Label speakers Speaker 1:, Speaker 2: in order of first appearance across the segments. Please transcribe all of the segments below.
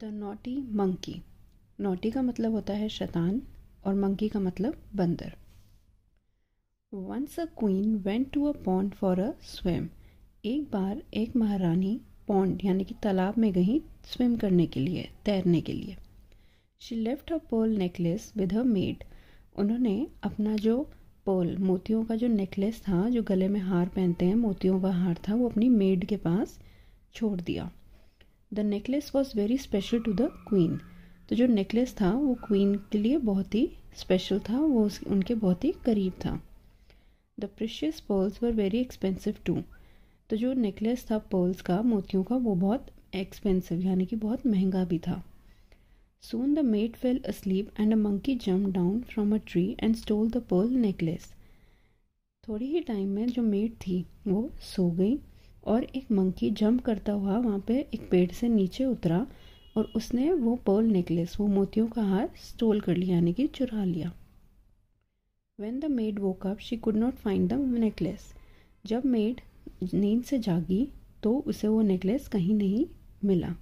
Speaker 1: The naughty monkey. Naughty का मतलब होता है शैतान और मंकी का मतलब बंदर। Once a queen went to a pond for a swim. एक बार एक महारानी पॉन्ड यानी कि तालाब में गई स्विम करने के लिए, तैरने के लिए। She left a Perl necklace with her made. उन्होंने अपना जो पर्ल मोतियों का जो नेकलेस था, जो गले में हार पहनते हैं, मोतियों का हार था, वो अपनी मेड के पास छोड़ दिया। The necklace was very special to the queen. तो जो नेकलेस था वो क्वीन के लिए बहुत ही स्पेशल था, वो उनके बहुत ही करीब था। The precious pearls were very expensive too. तो जो नेकलेस था पर्ल्स का, मोतियों का, वो बहुत एक्सपेंसिव यानी कि बहुत महंगा भी था। Soon the maid fell asleep and a monkey jumped down from a tree and stole the pearl necklace. थोड़ी ही टाइम में जो मेड थी वो सो गई और एक मंकी जंप करता हुआ वहाँ पे एक पेड़ से नीचे उतरा और उसने वो पर्ल नेकलेस, वो मोतियों का हार स्टोल कर लिया यानी कि चुरा लिया। When the maid woke up, she could not find the necklace. जब मेड नींद से जागी तो उसे वो नेकलेस कहीं नहीं मिला।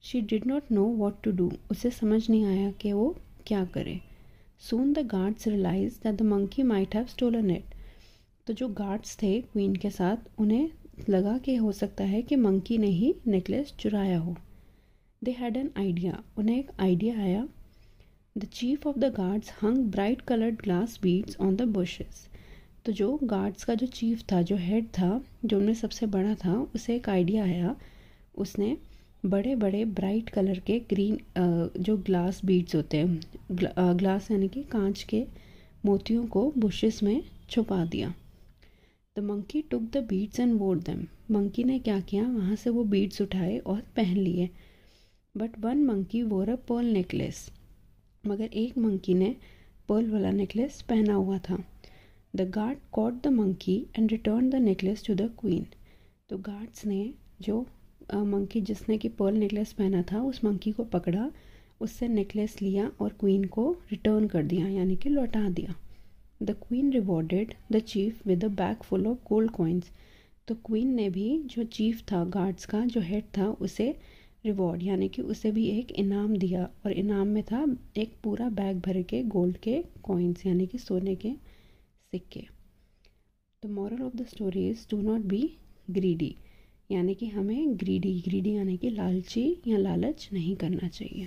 Speaker 1: She did not know what to do. उसे समझ नहीं आया कि वो क्या करे। Soon the guards realized that the monkey might have stolen it. तो जो गार्ड्स थे क्वीन के साथ, उन्हें लगा कि हो सकता है कि मंकी ने ही नेकलेस चुराया हो। They had an idea. उन्हें एक आइडिया आया। The chief of the guards hung bright colored glass beads on the bushes. तो जो गार्ड्स का जो चीफ था, जो हेड था, जो उनमें सबसे बड़ा था, उसे एक आइडिया आया। उसने बड़े बड़े ब्राइट कलर के ग्रीन जो ग्लास बीड्स होते हैं, ग्लास यानी कि कांच के मोतियों को बुशेस में छुपा दिया। The monkey took the beads and वोर देम। मंकी ने क्या किया, वहाँ से वो बीड्स उठाए और पहन लिए। बट वन मंकी वोर अ पर्ल नेकलेस। मगर एक मंकी ने पर्ल वाला नेकलेस पहना हुआ था। The guard caught the monkey and return the necklace to the queen. तो गार्ड्स ने जो मंकी जिसने कि पर्ल नेकलेस पहना था, उस मंकी को पकड़ा, उससे नेकलेस लिया और क्वीन को रिटर्न कर दिया यानी कि लौटा दिया। The queen rewarded the chief with a bag full of gold coins. तो क्वीन ने भी जो चीफ था गार्ड्स का, जो हेड था, उसे रिवॉर्ड यानी कि उसे भी एक इनाम दिया और इनाम में था एक पूरा बैग भर के गोल्ड के कॉइन्स यानी कि सोने के सिक्के। The moral of the story is do not be greedy, यानी कि हमें ग्रीडी यानी कि लालची या लालच नहीं करना चाहिए।